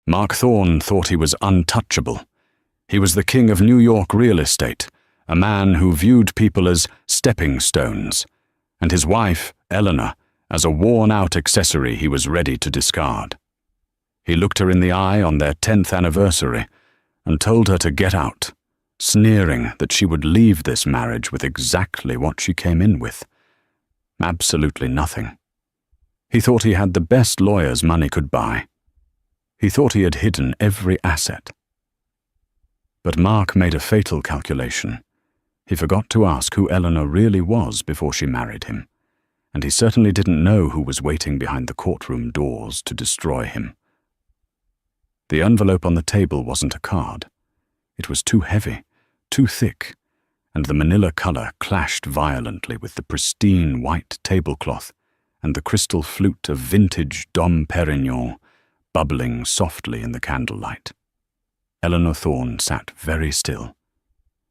Mark Thorne thought he was untouchable. He was the king of New York real estate, a man who viewed people as stepping stones, and his wife, Eleanor, as a worn-out accessory he was ready to discard. He looked her in the eye on their 10th anniversary and told her to get out, sneering that she would leave this marriage with exactly what she came in with. Absolutely nothing. He thought he had the best lawyers money could buy. He thought he had hidden every asset. But Mark made a fatal calculation. He forgot to ask who Eleanor really was before she married him, and he certainly didn't know who was waiting behind the courtroom doors to destroy him. The envelope on the table wasn't a card. It was too heavy, too thick, and the manila color clashed violently with the pristine white tablecloth and the crystal flute of vintage Dom Perignon bubbling softly in the candlelight. Eleanor Thorne sat very still.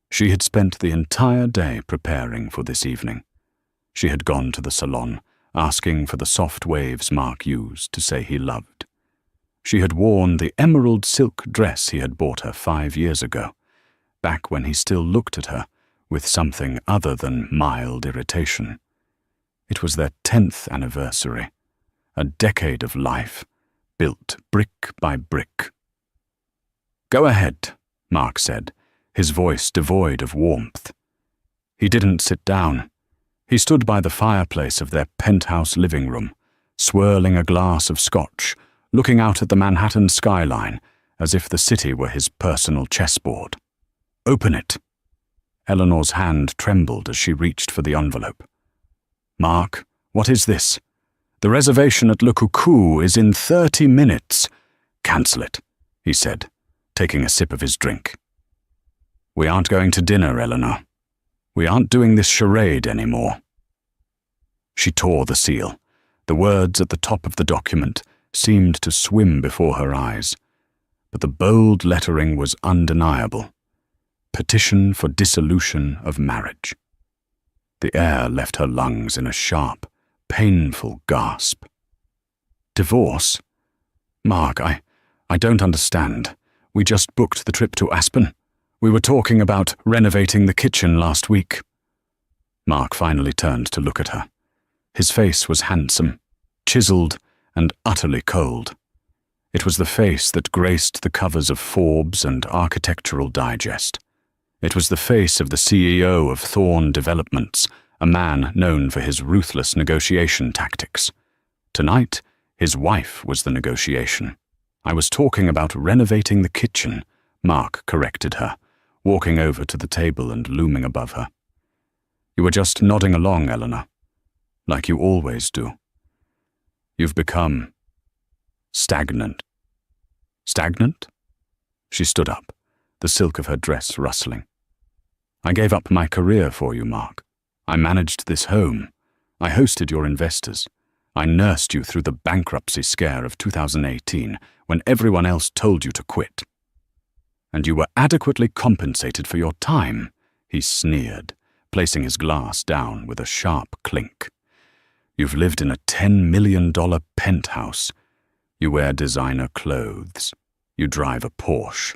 She had spent the entire day preparing for this evening. She had gone to the salon, asking for the soft waves Mark used to say he loved. She had worn the emerald silk dress he had bought her 5 years ago, back when he still looked at her with something other than mild irritation. It was their 10th anniversary, a decade of life, built brick by brick. "Go ahead," Mark said, his voice devoid of warmth. He didn't sit down. He stood by the fireplace of their penthouse living room, swirling a glass of scotch, looking out at the Manhattan skyline as if the city were his personal chessboard. "Open it." Eleanor's hand trembled as she reached for the envelope. "Mark, what is this? The reservation at Le Coucou is in 30 minutes. Cancel it," he said, taking a sip of his drink. "We aren't going to dinner, Eleanor. We aren't doing this charade anymore." She tore the seal. The words at the top of the document seemed to swim before her eyes, but the bold lettering was undeniable. Petition for dissolution of marriage. The air left her lungs in a sharp, painful gasp. "Divorce? Mark, I don't understand. We just booked the trip to Aspen. We were talking about renovating the kitchen last week." Mark finally turned to look at her. His face was handsome, chiseled, and utterly cold. It was the face that graced the covers of Forbes and Architectural Digest. It was the face of the CEO of Thorne Developments, a man known for his ruthless negotiation tactics. Tonight, his wife was the negotiation. "I was talking about renovating the kitchen," Mark corrected her, walking over to the table and looming above her. "You were just nodding along, Eleanor, like you always do. You've become stagnant." "Stagnant?" She stood up, the silk of her dress rustling. "I gave up my career for you, Mark. I managed this home. I hosted your investors. I nursed you through the bankruptcy scare of 2018 when everyone else told you to quit. And you were adequately compensated for your time," he sneered, placing his glass down with a sharp clink. "You've lived in a $10 million penthouse. You wear designer clothes. You drive a Porsche.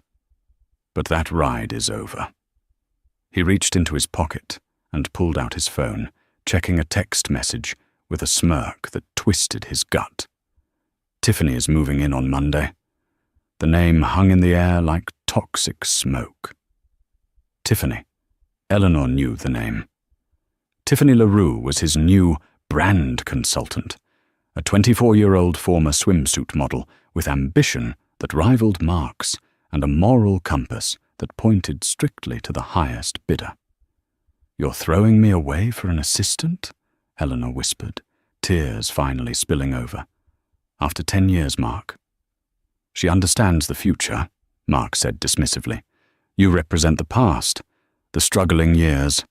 But that ride is over." He reached into his pocket and pulled out his phone, checking a text message with a smirk that twisted his gut. "Tiffany is moving in on Monday." The name hung in the air like toxic smoke. Tiffany. Eleanor knew the name. Tiffany LaRue was his new brand consultant, a 24-year-old former swimsuit model with ambition that rivaled Mark's and a moral compass that pointed strictly to the highest bidder. "You're throwing me away for an assistant?" Eleanor whispered, tears finally spilling over. "After 10 years, Mark." "She understands the future," Mark said dismissively. "You represent the past, the struggling years.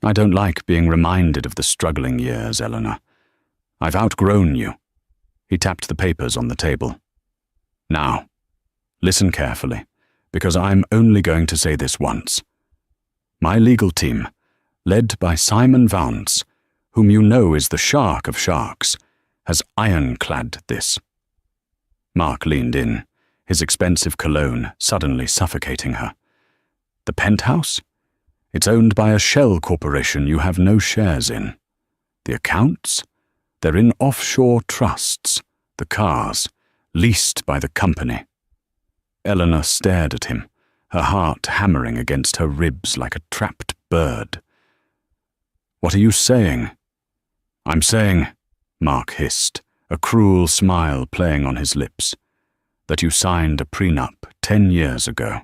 I don't like being reminded of the struggling years, Eleanor. I've outgrown you." He tapped the papers on the table. "Now, listen carefully, because I'm only going to say this once. My legal team, led by Simon Vance, whom you know is the shark of sharks, has ironclad this." Mark leaned in, his expensive cologne suddenly suffocating her. The penthouse? It's owned by a shell corporation you have no shares in. The accounts? They're in offshore trusts. The cars, leased by the company. Eleanor stared at him, her heart hammering against her ribs like a trapped bird. What are you saying? I'm saying, Mark hissed, a cruel smile playing on his lips, that you signed a prenup 10 years ago.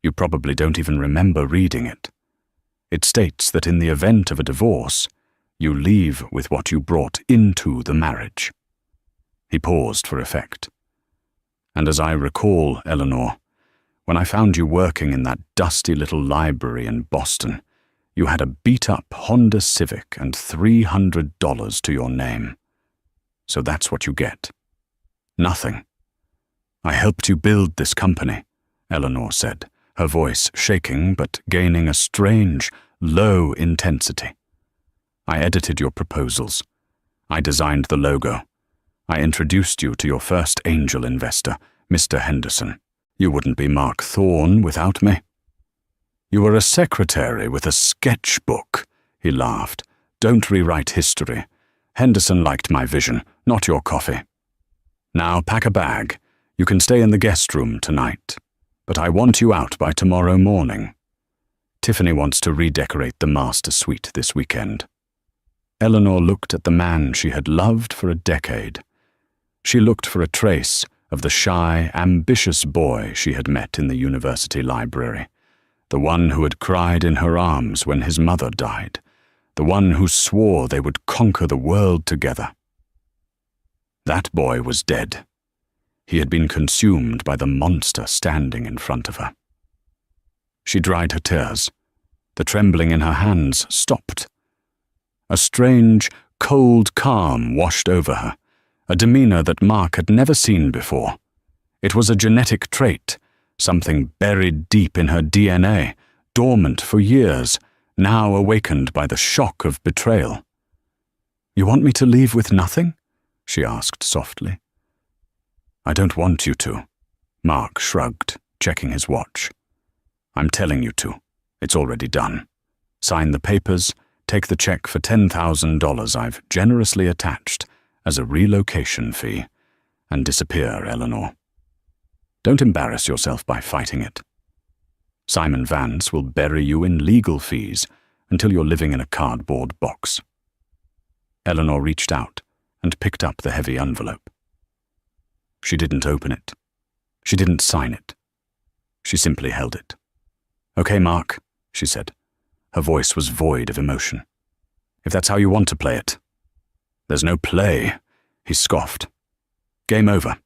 You probably don't even remember reading it. It states that in the event of a divorce, you leave with what you brought into the marriage. He paused for effect. And as I recall, Eleanor, when I found you working in that dusty little library in Boston, you had a beat-up Honda Civic and $300 to your name. So that's what you get. Nothing. I helped you build this company, Eleanor said, her voice shaking but gaining a strange, low intensity. I edited your proposals. I designed the logo. I introduced you to your first angel investor, Mr. Henderson. You wouldn't be Mark Thorne without me. You were a secretary with a sketchbook, he laughed. Don't rewrite history. Henderson liked my vision, not your coffee. Now pack a bag. You can stay in the guest room tonight. But I want you out by tomorrow morning. Tiffany wants to redecorate the master suite this weekend. Eleanor looked at the man she had loved for a decade. She looked for a trace of the shy, ambitious boy she had met in the university library, the one who had cried in her arms when his mother died, the one who swore they would conquer the world together. That boy was dead. He had been consumed by the monster standing in front of her. She dried her tears. The trembling in her hands stopped. A strange, cold calm washed over her, a demeanor that Mark had never seen before. It was a genetic trait, something buried deep in her DNA, dormant for years, now awakened by the shock of betrayal. You want me to leave with nothing? She asked softly. I don't want you to. Mark shrugged, checking his watch. I'm telling you to. It's already done. Sign the papers, take the check for $10,000 I've generously attached as a relocation fee, and disappear, Eleanor. Don't embarrass yourself by fighting it. Simon Vance will bury you in legal fees until you're living in a cardboard box. Eleanor reached out and picked up the heavy envelope. She didn't open it. She didn't sign it. She simply held it. Okay, Mark, she said. Her voice was void of emotion. If that's how you want to play it. There's no play, he scoffed. Game over.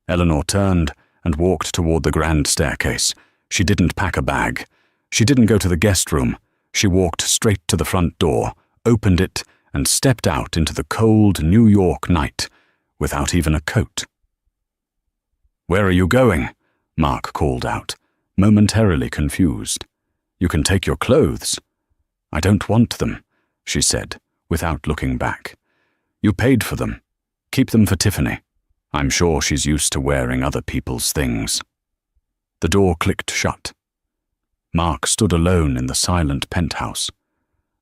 Eleanor turned and walked toward the grand staircase. She didn't pack a bag. She didn't go to the guest room. She walked straight to the front door, opened it, and stepped out into the cold New York night without even a coat. Where are you going? Mark called out, momentarily confused. You can take your clothes. I don't want them, she said, without looking back. You paid for them. Keep them for Tiffany. I'm sure she's used to wearing other people's things. The door clicked shut. Mark stood alone in the silent penthouse.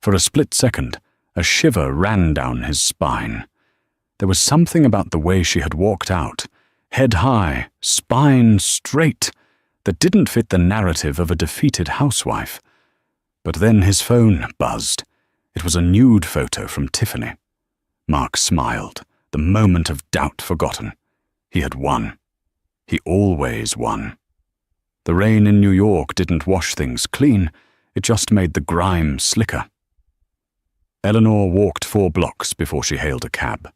For a split second, a shiver ran down his spine. There was something about the way she had walked out, head high, spine straight, that didn't fit the narrative of a defeated housewife. But then his phone buzzed. It was a nude photo from Tiffany. Mark smiled, the moment of doubt forgotten. He had won. He always won. The rain in New York didn't wash things clean, it just made the grime slicker. Eleanor walked 4 blocks before she hailed a cab.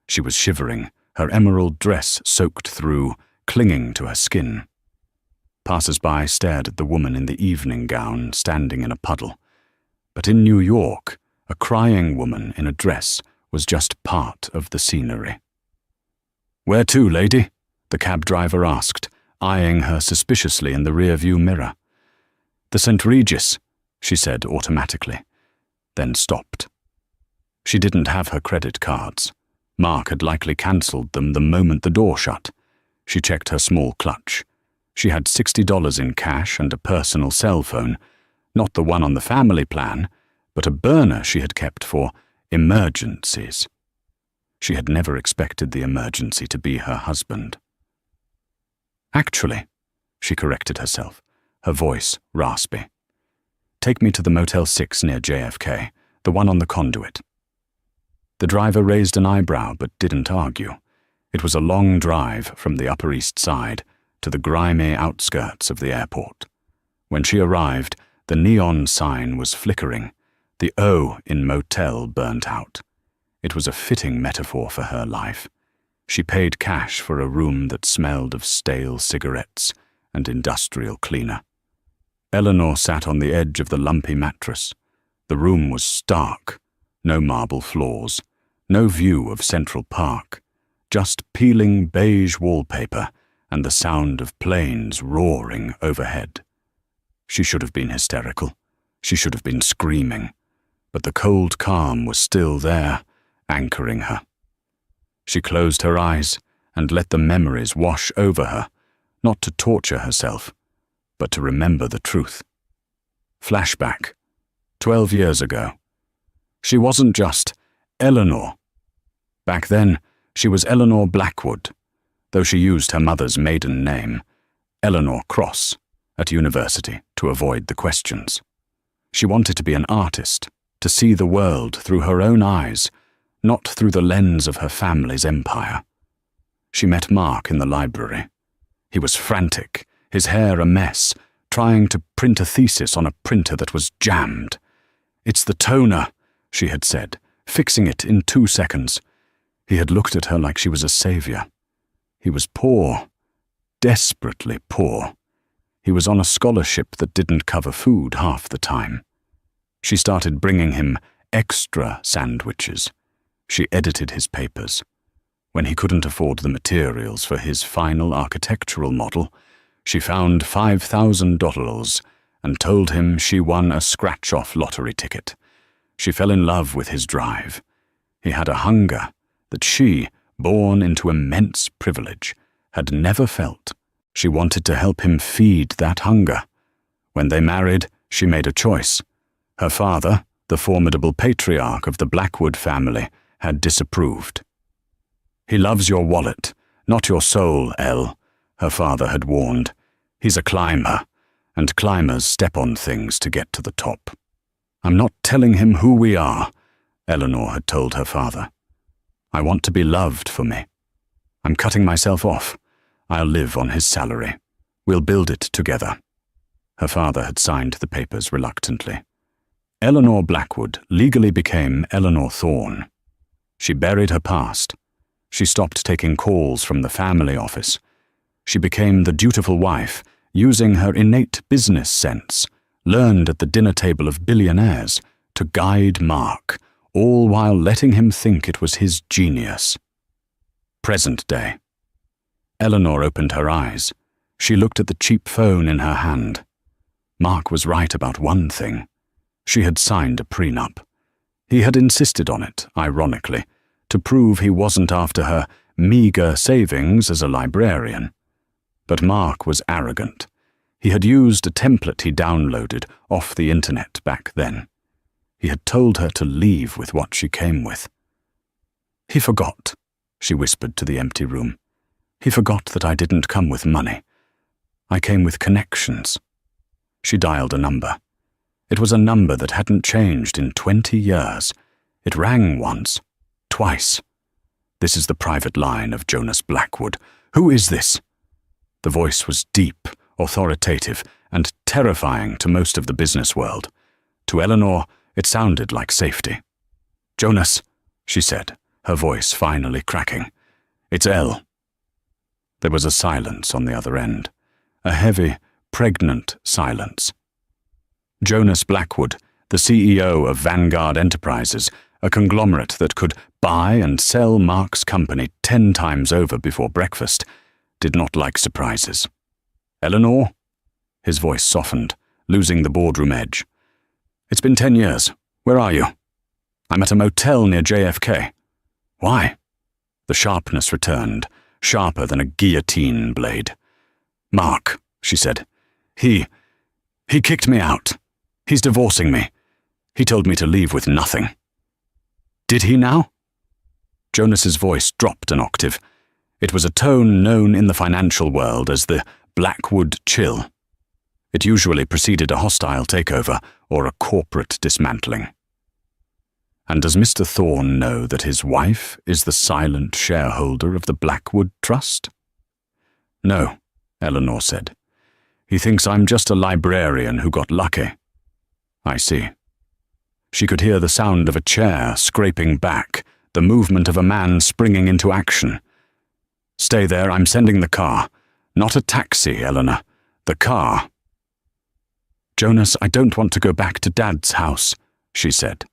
She was shivering, her emerald dress soaked through, clinging to her skin. Passers-by stared at the woman in the evening gown standing in a puddle. But in New York, a crying woman in a dress was just part of the scenery. Where to, lady? The cab driver asked, eyeing her suspiciously in the rear-view mirror. The St. Regis, she said automatically, then stopped. She didn't have her credit cards. Mark had likely cancelled them the moment the door shut. She checked her small clutch. She had $60 in cash and a personal cell phone, not the one on the family plan, but a burner she had kept for emergencies. She had never expected the emergency to be her husband. "Actually," she corrected herself, her voice raspy. "Take me to the Motel 6 near JFK, the one on the conduit." The driver raised an eyebrow but didn't argue. It was a long drive from the Upper East Side to the grimy outskirts of the airport. When she arrived, the neon sign was flickering, the O in motel burnt out. It was a fitting metaphor for her life. She paid cash for a room that smelled of stale cigarettes and industrial cleaner. Eleanor sat on the edge of the lumpy mattress. The room was stark, no marble floors, no view of Central Park, just peeling beige wallpaper and the sound of planes roaring overhead. She should have been hysterical. She should have been screaming. But the cold calm was still there, anchoring her. She closed her eyes and let the memories wash over her, not to torture herself, but to remember the truth. Flashback. 12 years ago. She wasn't just Eleanor. Back then, she was Eleanor Blackwood, though she used her mother's maiden name, Eleanor Cross, at university to avoid the questions. She wanted to be an artist, to see the world through her own eyes, not through the lens of her family's empire. She met Mark in the library. He was frantic, his hair a mess, trying to print a thesis on a printer that was jammed. "It's the toner," she had said, fixing it in 2 seconds. He had looked at her like she was a savior. He was poor, desperately poor. He was on a scholarship that didn't cover food half the time. She started bringing him extra sandwiches. She edited his papers. When he couldn't afford the materials for his final architectural model, she found $5,000 and told him she won a scratch-off lottery ticket. She fell in love with his drive. He had a hunger that she, born into immense privilege, had never felt. She wanted to help him feed that hunger. When they married, she made a choice. Her father, the formidable patriarch of the Blackwood family, had disapproved. "He loves your wallet, not your soul, Elle," her father had warned. "He's a climber, and climbers step on things to get to the top." "I'm not telling him who we are," Eleanor had told her father. "I want to be loved for me. I'm cutting myself off. I'll live on his salary. We'll build it together." Her father had signed the papers reluctantly. Eleanor Blackwood legally became Eleanor Thorne. She buried her past. She stopped taking calls from the family office. She became the dutiful wife, using her innate business sense, learned at the dinner table of billionaires, to guide Mark, all while letting him think it was his genius. Present day. Eleanor opened her eyes. She looked at the cheap phone in her hand. Mark was right about one thing. She had signed a prenup. He had insisted on it, ironically, to prove he wasn't after her meager savings as a librarian. But Mark was arrogant. He had used a template he downloaded off the internet back then. He had told her to leave with what she came with. "He forgot," she whispered to the empty room. "He forgot that I didn't come with money. I came with connections." She dialed a number. It was a number that hadn't changed in 20 years. It rang once, twice. "This is the private line of Jonas Blackwood. Who is this?" The voice was deep, authoritative, and terrifying to most of the business world. To Eleanor, it sounded like safety. "Jonas," she said, her voice finally cracking. "It's Elle." There was a silence on the other end, a heavy, pregnant silence. Jonas Blackwood, the CEO of Vanguard Enterprises, a conglomerate that could buy and sell Mark's company 10 times over before breakfast, did not like surprises. "Eleanor?" His voice softened, losing the boardroom edge. "It's been 10 years. Where are you?" "I'm at a motel near JFK." "Why?" The sharpness returned. sharper than a guillotine blade. "Mark," she said. He kicked me out. He's divorcing me. He told me to leave with nothing." "Did he now?" Jonas's voice dropped an octave. It was a tone known in the financial world as the Blackwood chill. It usually preceded a hostile takeover or a corporate dismantling. "And does Mr. Thorne know that his wife is the silent shareholder of the Blackwood Trust?" "No," Eleanor said. "He thinks I'm just a librarian who got lucky." "I see." She could hear the sound of a chair scraping back, the movement of a man springing into action. "Stay there, I'm sending the car. Not a taxi, Eleanor. The car." "Jonas, I don't want to go back to Dad's house," she said.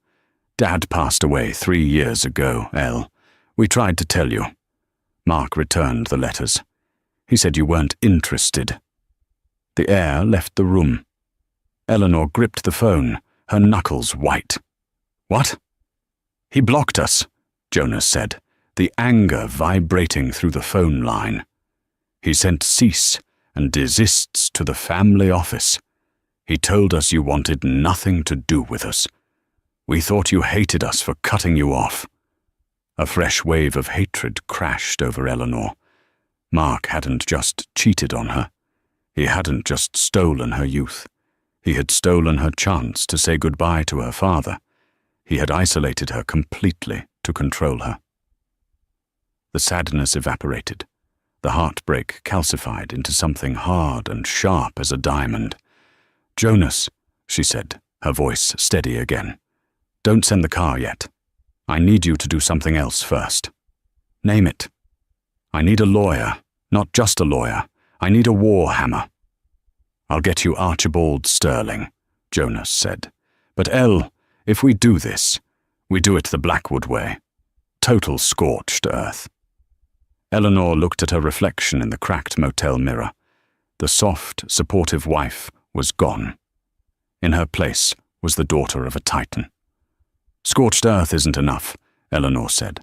"Dad passed away 3 years ago, Elle. We tried to tell you." Mark returned the letters. "He said you weren't interested." The air left the room. Eleanor gripped the phone, her knuckles white. "What?" "He blocked us," Jonas said, the anger vibrating through the phone line. "He sent cease and desists to the family office. He told us you wanted nothing to do with us. We thought you hated us for cutting you off." A fresh wave of hatred crashed over Eleanor. Mark hadn't just cheated on her. He hadn't just stolen her youth. He had stolen her chance to say goodbye to her father. He had isolated her completely to control her. The sadness evaporated. The heartbreak calcified into something hard and sharp as a diamond. "Jonas," she said, her voice steady again. "Don't send the car yet. I need you to do something else first. Name it. I need a lawyer, not just a lawyer. I need a war hammer." "I'll get you Archibald Sterling," Jonas said. "But Elle, if we do this, we do it the Blackwood way. Total scorched earth." Eleanor looked at her reflection in the cracked motel mirror. The soft, supportive wife was gone. In her place was the daughter of a titan. "Scorched earth isn't enough," Eleanor said.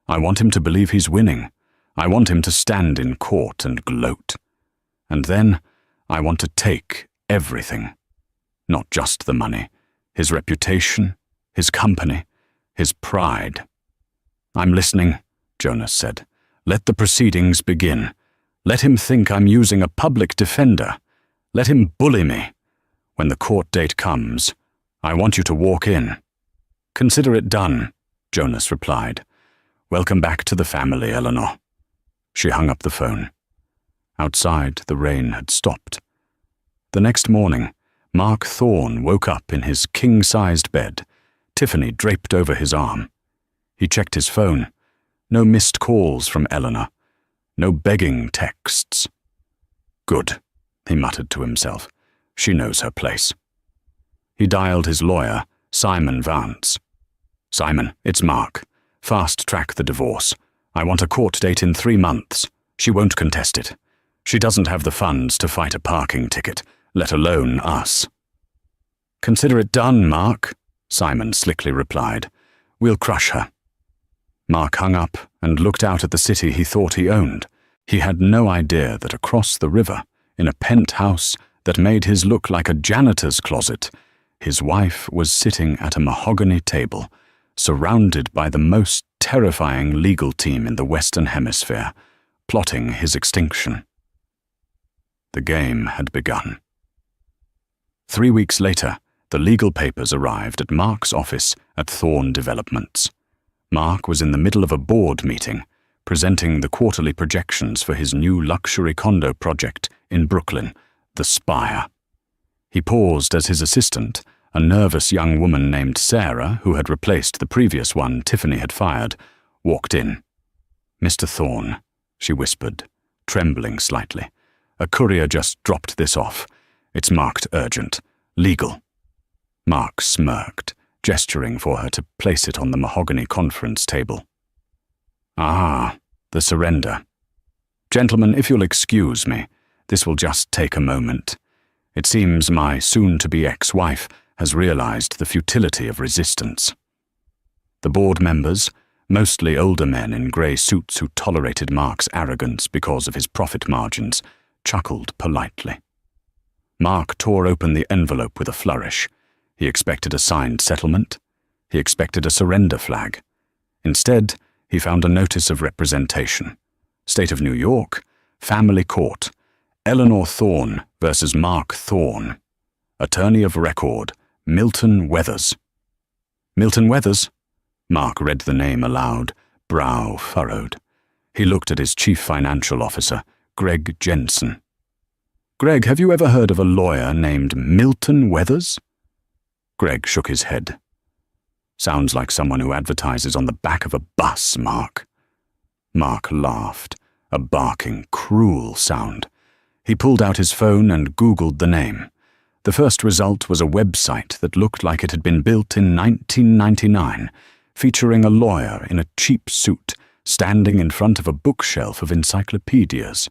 "I want him to believe he's winning. I want him to stand in court and gloat. And then I want to take everything. Not just the money, his reputation, his company, his pride." "I'm listening," Jonas said. "Let the proceedings begin. Let him think I'm using a public defender. Let him bully me. When the court date comes, I want you to walk in." "Consider it done," Jonas replied. "Welcome back to the family, Eleanor." She hung up the phone. Outside, the rain had stopped. The next morning, Mark Thorne woke up in his king-sized bed, Tiffany draped over his arm. He checked his phone. No missed calls from Eleanor. No begging texts. "Good," he muttered to himself. "She knows her place." He dialed his lawyer, Simon Vance. "Simon, it's Mark. Fast-track the divorce. I want a court date in 3 months. She won't contest it. She doesn't have the funds to fight a parking ticket, let alone us." "Consider it done, Mark," Simon slickly replied. "We'll crush her." Mark hung up and looked out at the city he thought he owned. He had no idea that across the river, in a penthouse that made his look like a janitor's closet, his wife was sitting at a mahogany table, surrounded by the most terrifying legal team in the Western Hemisphere, plotting his extinction. The game had begun. 3 weeks later, the legal papers arrived at Mark's office at Thorne Developments. Mark was in the middle of a board meeting, presenting the quarterly projections for his new luxury condo project in Brooklyn, The Spire. He paused as his assistant, a nervous young woman named Sarah, who had replaced the previous one Tiffany had fired, walked in. "Mr. Thorne," she whispered, trembling slightly. "A courier just dropped this off. It's marked urgent. Legal." Mark smirked, gesturing for her to place it on the mahogany conference table. "Ah, the surrender. Gentlemen, if you'll excuse me, this will just take a moment. It seems my soon-to-be ex-wife has realized the futility of resistance." The board members, mostly older men in grey suits who tolerated Mark's arrogance because of his profit margins, chuckled politely. Mark tore open the envelope with a flourish. He expected a signed settlement. He expected a surrender flag. Instead, he found a notice of representation. State of New York, Family Court, Eleanor Thorne versus Mark Thorne. Attorney of record, Milton Weathers. Milton Weathers? Mark read the name aloud, brow furrowed. He looked at his chief financial officer, Greg Jensen. Greg, have you ever heard of a lawyer named Milton Weathers? Greg shook his head. Sounds like someone who advertises on the back of a bus, Mark. Mark laughed, a barking, cruel sound. He pulled out his phone and Googled the name. The first result was a website that looked like it had been built in 1999, featuring a lawyer in a cheap suit standing in front of a bookshelf of encyclopedias.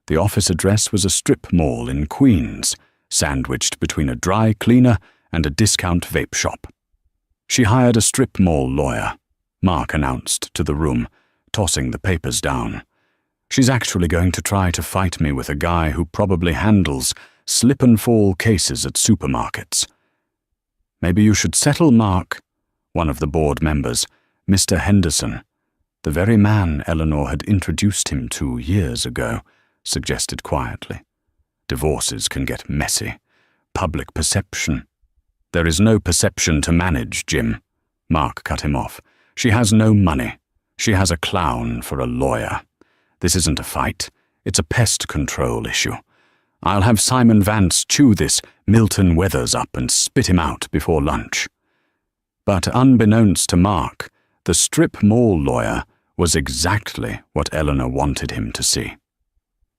The office address was a strip mall in Queens, sandwiched between a dry cleaner and a discount vape shop. She hired a strip mall lawyer, Mark announced to the room, tossing the papers down. She's actually going to try to fight me with a guy who probably handles slip-and-fall cases at supermarkets. Maybe you should settle Mark, one of the board members, Mr. Henderson, the very man Eleanor had introduced him to years ago, suggested quietly. Divorces can get messy. Public perception. There is no perception to manage, Jim. Mark cut him off. She has no money. She has a clown for a lawyer. This isn't a fight. It's a pest control issue. I'll have Simon Vance chew this Milton Weathers up and spit him out before lunch. But unbeknownst to Mark, the strip mall lawyer was exactly what Eleanor wanted him to see.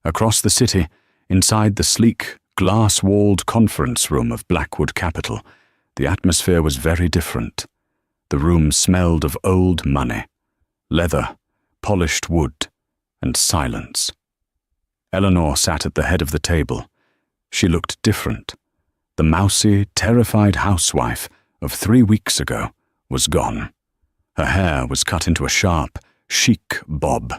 Across the city, inside the sleek, glass-walled conference room of Blackwood Capital, the atmosphere was very different. The room smelled of old money, leather, polished wood, and silence. Eleanor sat at the head of the table. She looked different. The mousy, terrified housewife of 3 weeks ago was gone. Her hair was cut into a sharp, chic bob.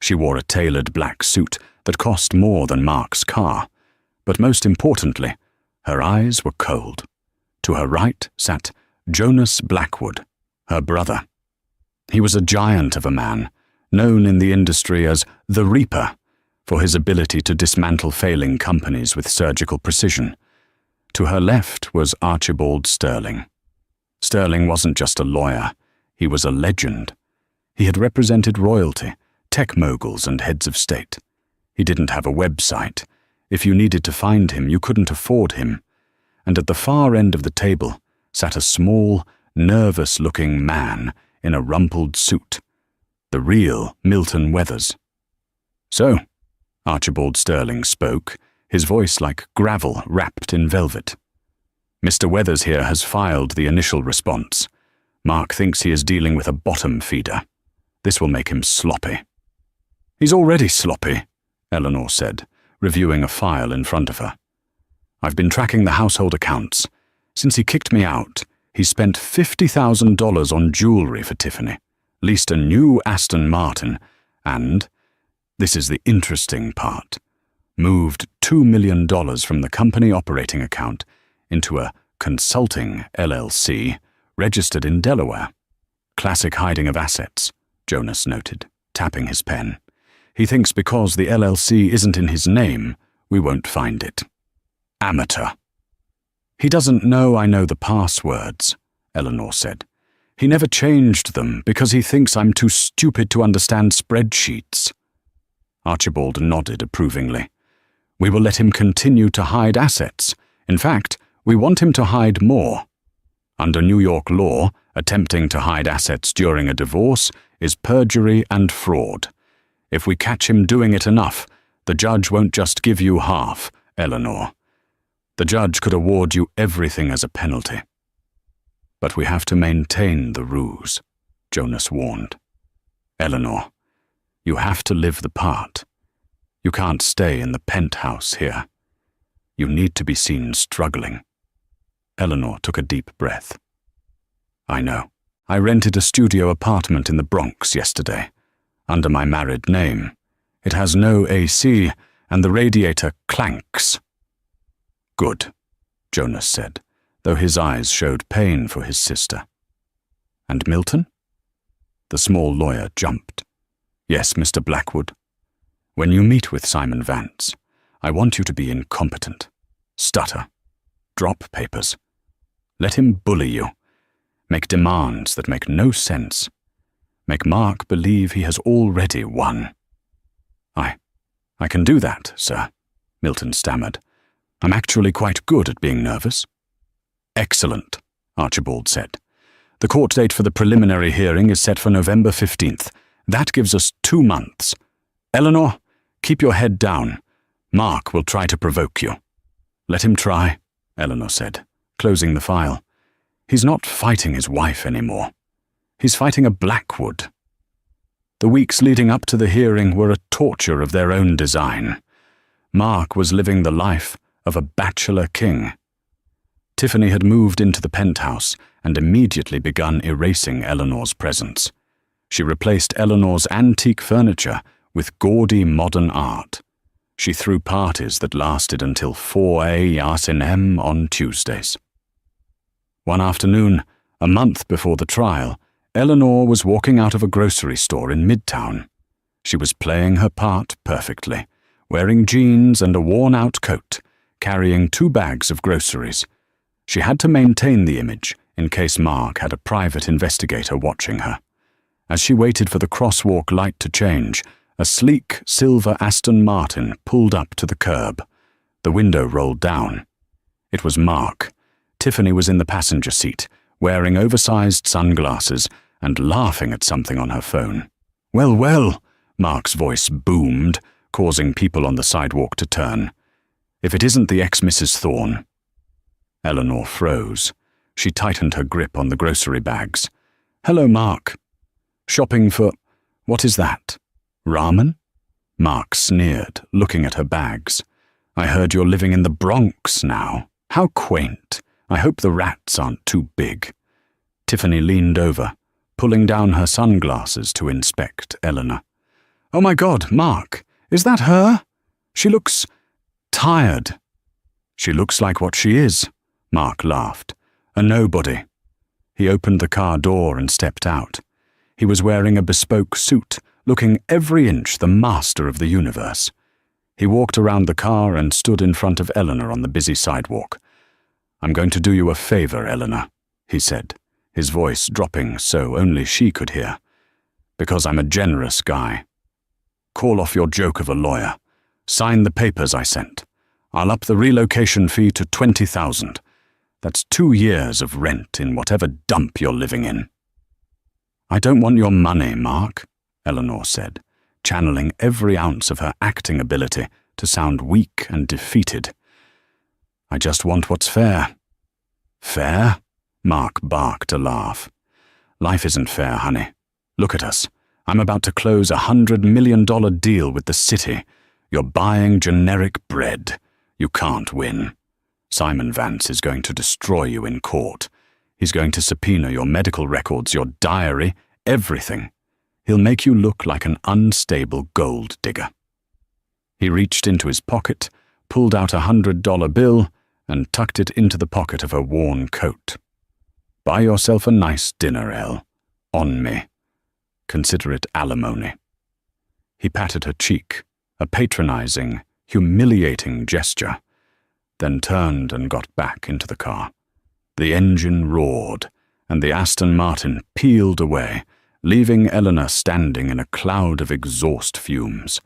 She wore a tailored black suit that cost more than Mark's car. But most importantly, her eyes were cold. To her right sat Jonas Blackwood, her brother. He was a giant of a man, known in the industry as the Reaper, for his ability to dismantle failing companies with surgical precision. To her left was Archibald Sterling. Sterling wasn't just a lawyer, he was a legend. He had represented royalty, tech moguls and heads of state. He didn't have a website. If you needed to find him, you couldn't afford him. And at the far end of the table sat a small, nervous-looking man in a rumpled suit. The real Milton Weathers. So, Archibald Sterling spoke, his voice like gravel wrapped in velvet. Mr. Weathers here has filed the initial response. Mark thinks he is dealing with a bottom feeder. This will make him sloppy. He's already sloppy, Eleanor said, reviewing a file in front of her. I've been tracking the household accounts. Since he kicked me out, he spent $50,000 on jewelry for Tiffany, leased a new Aston Martin, and, this is the interesting part, moved $2 million from the company operating account into a consulting LLC registered in Delaware. Classic hiding of assets, Jonas noted, tapping his pen. He thinks because the LLC isn't in his name, we won't find it. Amateur. He doesn't know I know the passwords, Eleanor said. He never changed them because he thinks I'm too stupid to understand spreadsheets. Archibald nodded approvingly. We will let him continue to hide assets. In fact, we want him to hide more. Under New York law, attempting to hide assets during a divorce is perjury and fraud. If we catch him doing it enough, the judge won't just give you half, Eleanor. The judge could award you everything as a penalty. But we have to maintain the ruse, Jonas warned. Eleanor, you have to live the part. You can't stay in the penthouse here. You need to be seen struggling. Eleanor took a deep breath. I know. I rented a studio apartment in the Bronx yesterday, under my married name. It has no AC, and the radiator clanks." "Good," Jonas said, though his eyes showed pain for his sister. "And Milton?" The small lawyer jumped. "Yes, Mr. Blackwood. When you meet with Simon Vance, I want you to be incompetent, stutter, drop papers. Let him bully you, make demands that make no sense, make Mark believe he has already won." I can do that, sir," Milton stammered. "I'm actually quite good at being nervous." "Excellent," Archibald said. "The court date for the preliminary hearing is set for November 15th. That gives us 2 months. Eleanor, keep your head down. Mark will try to provoke you." "Let him try," Eleanor said, closing the file. "He's not fighting his wife anymore. He's fighting a Blackwood." The weeks leading up to the hearing were a torture of their own design. Mark was living the life of a bachelor king. Tiffany had moved into the penthouse and immediately begun erasing Eleanor's presence. She replaced Eleanor's antique furniture with gaudy modern art. She threw parties that lasted until 4 a.m. on Tuesdays. One afternoon, a month before the trial, Eleanor was walking out of a grocery store in Midtown. She was playing her part perfectly, wearing jeans and a worn-out coat, carrying 2 bags of groceries. She had to maintain the image in case Mark had a private investigator watching her. As she waited for the crosswalk light to change, a sleek silver Aston Martin pulled up to the curb. The window rolled down. It was Mark. Tiffany was in the passenger seat, wearing oversized sunglasses and laughing at something on her phone. "Well, well," Mark's voice boomed, causing people on the sidewalk to turn. "If it isn't the ex-Mrs. Thorne." Eleanor froze. She tightened her grip on the grocery bags. "Hello, Mark. Shopping for... what is that? Ramen?" Mark sneered, looking at her bags. "I heard you're living in the Bronx now. How quaint. I hope the rats aren't too big." Tiffany leaned over, pulling down her sunglasses to inspect Eleanor. "Oh my God, Mark, is that her? She looks... tired." "She looks like what she is," Mark laughed. "A nobody." He opened the car door and stepped out. He was wearing a bespoke suit, looking every inch the master of the universe. He walked around the car and stood in front of Eleanor on the busy sidewalk. "I'm going to do you a favor, Eleanor," he said, his voice dropping so only she could hear. "Because I'm a generous guy. Call off your joke of a lawyer. Sign the papers I sent. I'll up the relocation fee to $20,000. That's 2 years of rent in whatever dump you're living in." "I don't want your money, Mark," Eleanor said, channeling every ounce of her acting ability to sound weak and defeated. "I just want what's fair." "Fair?" Mark barked a laugh. "Life isn't fair, honey. Look at us. I'm about to close a $100 million deal with the city. You're buying generic bread. You can't win. Simon Vance is going to destroy you in court. He's going to subpoena your medical records, your diary, everything. He'll make you look like an unstable gold digger." He reached into his pocket, pulled out a $100 bill, and tucked it into the pocket of her worn coat. "Buy yourself a nice dinner, Elle. On me. Consider it alimony." He patted her cheek, a patronizing, humiliating gesture, then turned and got back into the car. The engine roared, and the Aston Martin peeled away, leaving Eleanor standing in a cloud of exhaust fumes.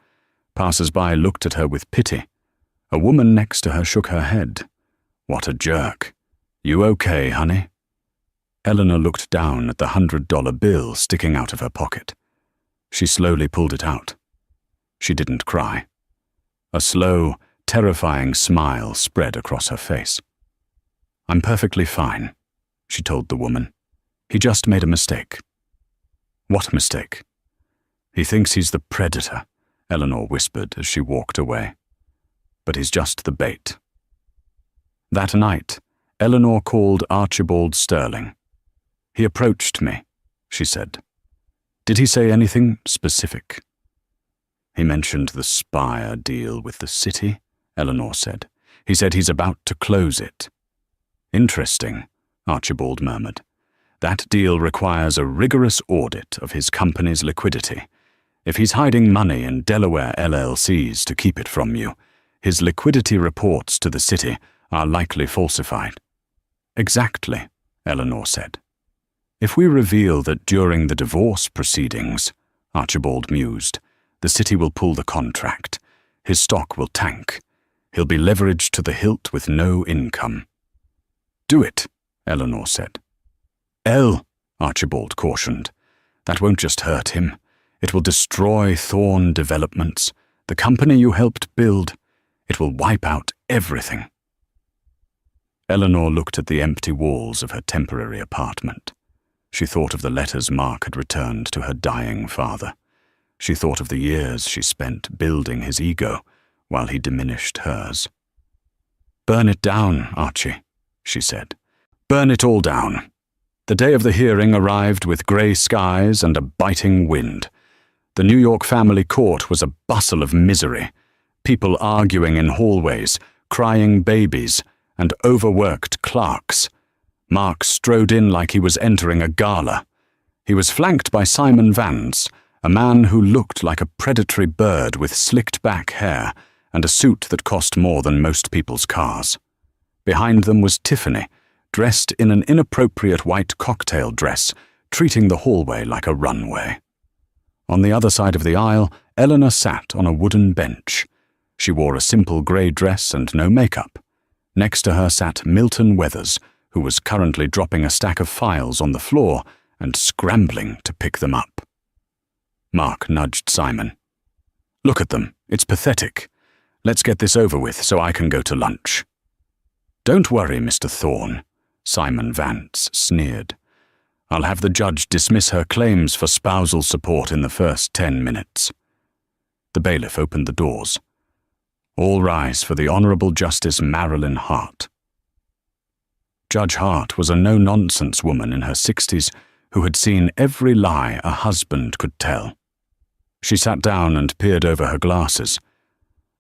Passers-by looked at her with pity. A woman next to her shook her head. "What a jerk. You okay, honey?" Eleanor looked down at the $100 bill sticking out of her pocket. She slowly pulled it out. She didn't cry. A slow, terrifying smile spread across her face. "I'm perfectly fine," she told the woman. "He just made a mistake." "What mistake?" "He thinks he's the predator," Eleanor whispered as she walked away. "But he's just the bait." That night, Eleanor called Archibald Sterling. He approached me, she said. Did he say anything specific? He mentioned the Spire deal with the city, Eleanor said. He said he's about to close it. Interesting, Archibald murmured. That deal requires a rigorous audit of his company's liquidity. If he's hiding money in Delaware LLCs to keep it from you, his liquidity reports to the city are likely falsified. Exactly, Eleanor said. If we reveal that during the divorce proceedings, Archibald mused, the city will pull the contract. His stock will tank. He'll be leveraged to the hilt with no income. Do it, Eleanor said. Archibald cautioned. That won't just hurt him. It will destroy Thorn Developments, the company you helped build. It will wipe out everything. Eleanor looked at the empty walls of her temporary apartment. She thought of the letters Mark had returned to her dying father. She thought of the years she spent building his ego while he diminished hers. Burn it down, Archie, she said. Burn it all down. The day of the hearing arrived with grey skies and a biting wind. The New York family court was a bustle of misery, people arguing in hallways, crying babies, and overworked clerks. Mark strode in like he was entering a gala. He was flanked by Simon Vance, a man who looked like a predatory bird with slicked-back hair and a suit that cost more than most people's cars. Behind them was Tiffany, dressed in an inappropriate white cocktail dress, treating the hallway like a runway. On the other side of the aisle, Eleanor sat on a wooden bench. She wore a simple grey dress and no makeup. Next to her sat Milton Weathers, who was currently dropping a stack of files on the floor and scrambling to pick them up. Mark nudged Simon. Look at them. It's pathetic. Let's get this over with so I can go to lunch. Don't worry, Mr. Thorne, Simon Vance sneered. I'll have the judge dismiss her claims for spousal support in the first 10 minutes. The bailiff opened the doors. All rise for the Honourable Justice Marilyn Hart. Judge Hart was a no-nonsense woman in her 60s who had seen every lie a husband could tell. She sat down and peered over her glasses.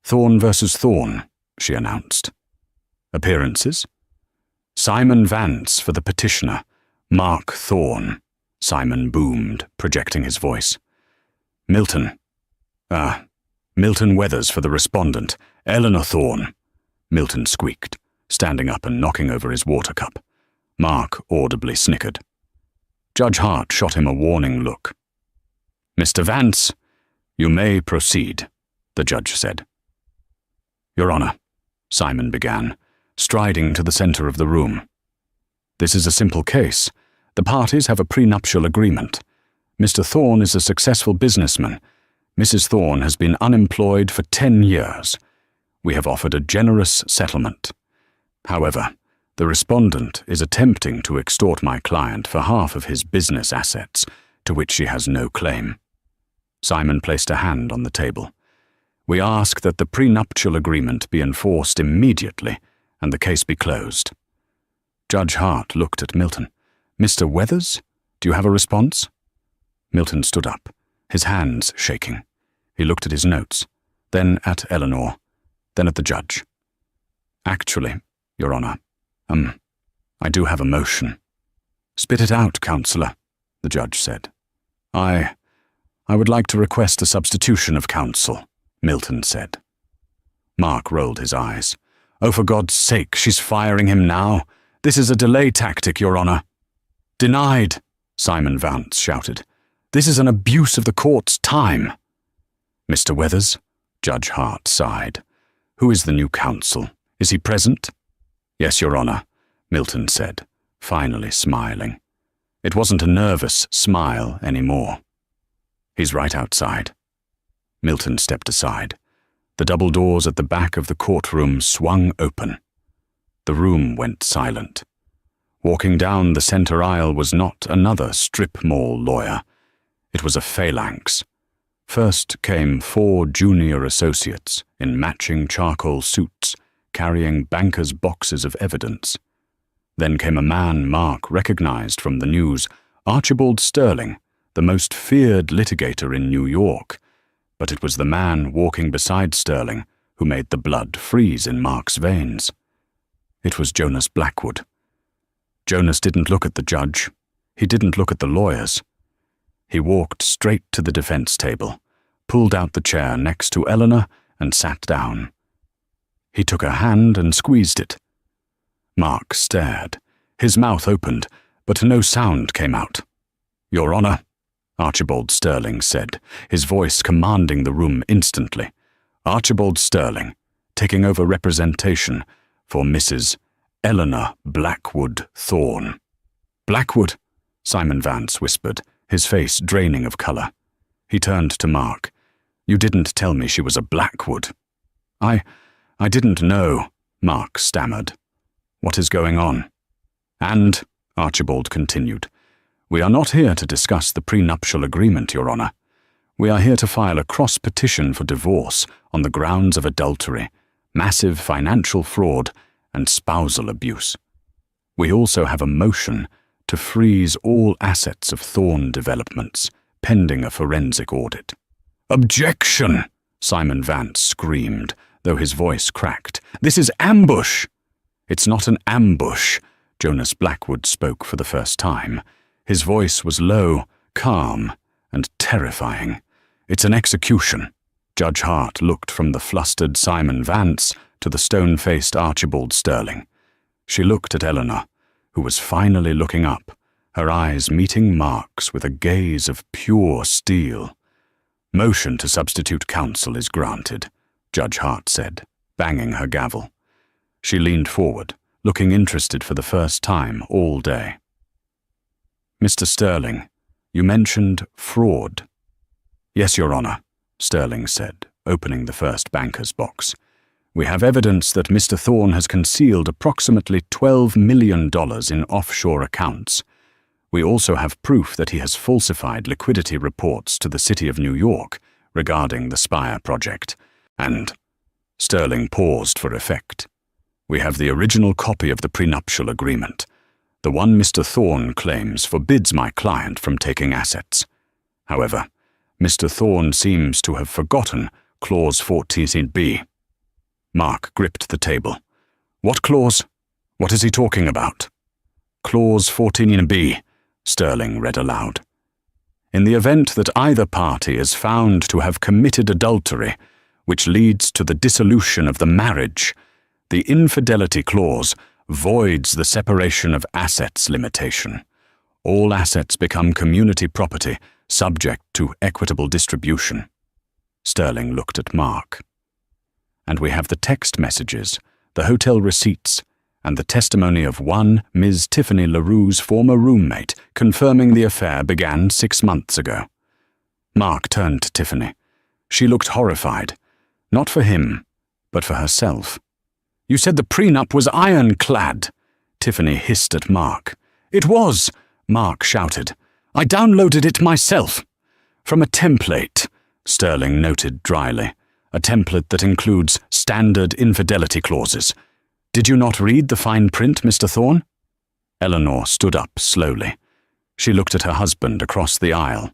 Thorne versus Thorne, she announced. Appearances? Simon Vance for the petitioner. Mark Thorne, Simon boomed, projecting his voice. Milton Weathers for the respondent. Eleanor Thorne, Milton squeaked, standing up and knocking over his water cup. Mark audibly snickered. Judge Hart shot him a warning look. Mr. Vance, you may proceed, the judge said. Your Honour, Simon began, striding to the centre of the room. This is a simple case. The parties have a prenuptial agreement. Mr. Thorne is a successful businessman. Mrs. Thorne has been unemployed for 10 years. We have offered a generous settlement. However, the respondent is attempting to extort my client for half of his business assets, to which she has no claim. Simon placed a hand on the table. We ask that the prenuptial agreement be enforced immediately and the case be closed. Judge Hart looked at Milton. Mr. Weathers, do you have a response? Milton stood up, his hands shaking. He looked at his notes, then at Eleanor, then at the judge. Actually, Your Honour, I do have a motion. Spit it out, Counsellor, the judge said. I would like to request a substitution of counsel, Milton said. Mark rolled his eyes. Oh, for God's sake, she's firing him now. This is a delay tactic, Your Honour. Denied, Simon Vance shouted. This is an abuse of the court's time. Mr. Weathers, Judge Hart sighed. Who is the new counsel? Is he present? Yes, Your Honour, Milton said, finally smiling. It wasn't a nervous smile anymore. He's right outside. Milton stepped aside. The double doors at the back of the courtroom swung open. The room went silent. Walking down the centre aisle was not another strip mall lawyer. It was a phalanx. First came 4 junior associates in matching charcoal suits, carrying bankers' boxes of evidence. Then came a man Mark recognized from the news, Archibald Sterling, the most feared litigator in New York, but it was the man walking beside Sterling who made the blood freeze in Mark's veins. It was Jonas Blackwood. Jonas didn't look at the judge. He didn't look at the lawyers. He walked straight to the defense table, pulled out the chair next to Eleanor, and sat down. He took her hand and squeezed it. Mark stared. His mouth opened, but no sound came out. "Your Honor," Archibald Sterling said, his voice commanding the room instantly. "Archibald Sterling, taking over representation for Mrs. Eleanor Blackwood Thorne." "Blackwood," Simon Vance whispered, his face draining of color. He turned to Mark. "You didn't tell me she was a Blackwood." I didn't know," Mark stammered. "What is going on?" "And," Archibald continued, "we are not here to discuss the prenuptial agreement, Your Honor. We are here to file a cross-petition for divorce on the grounds of adultery, massive financial fraud, and spousal abuse. We also have a motion to freeze all assets of Thorne Developments, pending a forensic audit." "Objection!" Simon Vance screamed, though his voice cracked. "This is ambush!" "It's not an ambush," Jonas Blackwood spoke for the first time. His voice was low, calm, and terrifying. "It's an execution." Judge Hart looked from the flustered Simon Vance to the stone-faced Archibald Sterling. She looked at Eleanor, who was finally looking up, her eyes meeting Mark's with a gaze of pure steel. "Motion to substitute counsel is granted," Judge Hart said, banging her gavel. She leaned forward, looking interested for the first time all day. "Mr. Sterling, you mentioned fraud." "Yes, Your Honor," Sterling said, opening the first banker's box. "We have evidence that Mr. Thorne has concealed approximately $12 million in offshore accounts. We also have proof that he has falsified liquidity reports to the City of New York regarding the Spire project. And," Sterling paused for effect, "we have the original copy of the prenuptial agreement. The one Mr. Thorne claims forbids my client from taking assets. However, Mr. Thorne seems to have forgotten Clause 14b. Mark gripped the table. "What clause? What is he talking about?" "Clause 14b, Sterling read aloud. "In the event that either party is found to have committed adultery, which leads to the dissolution of the marriage, the infidelity clause voids the separation of assets limitation. All assets become community property, subject to equitable distribution." Sterling looked at Mark. "And we have the text messages, the hotel receipts, and the testimony of one Ms. Tiffany LaRue's former roommate confirming the affair began 6 months ago." Mark turned to Tiffany. She looked horrified, not for him, but for herself. "You said the prenup was ironclad," Tiffany hissed at Mark. "It was," Mark shouted. "I downloaded it myself." "From a template," Sterling noted dryly. "A template that includes standard infidelity clauses. Did you not read the fine print, Mr. Thorne?" Eleanor stood up slowly. She looked at her husband across the aisle.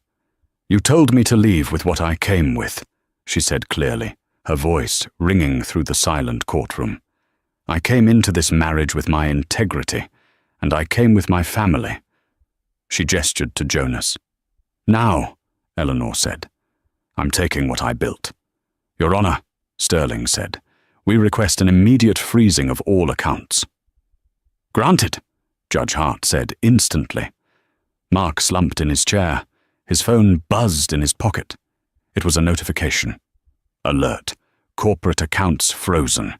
"You told me to leave with what I came with," she said clearly, her voice ringing through the silent courtroom. "I came into this marriage with my integrity, and I came with my family." She gestured to Jonas. "Now," Eleanor said, "I'm taking what I built." "Your Honor," Sterling said, "we request an immediate freezing of all accounts." "Granted," Judge Hart said instantly. Mark slumped in his chair. His phone buzzed in his pocket. It was a notification. "Alert. Corporate accounts frozen.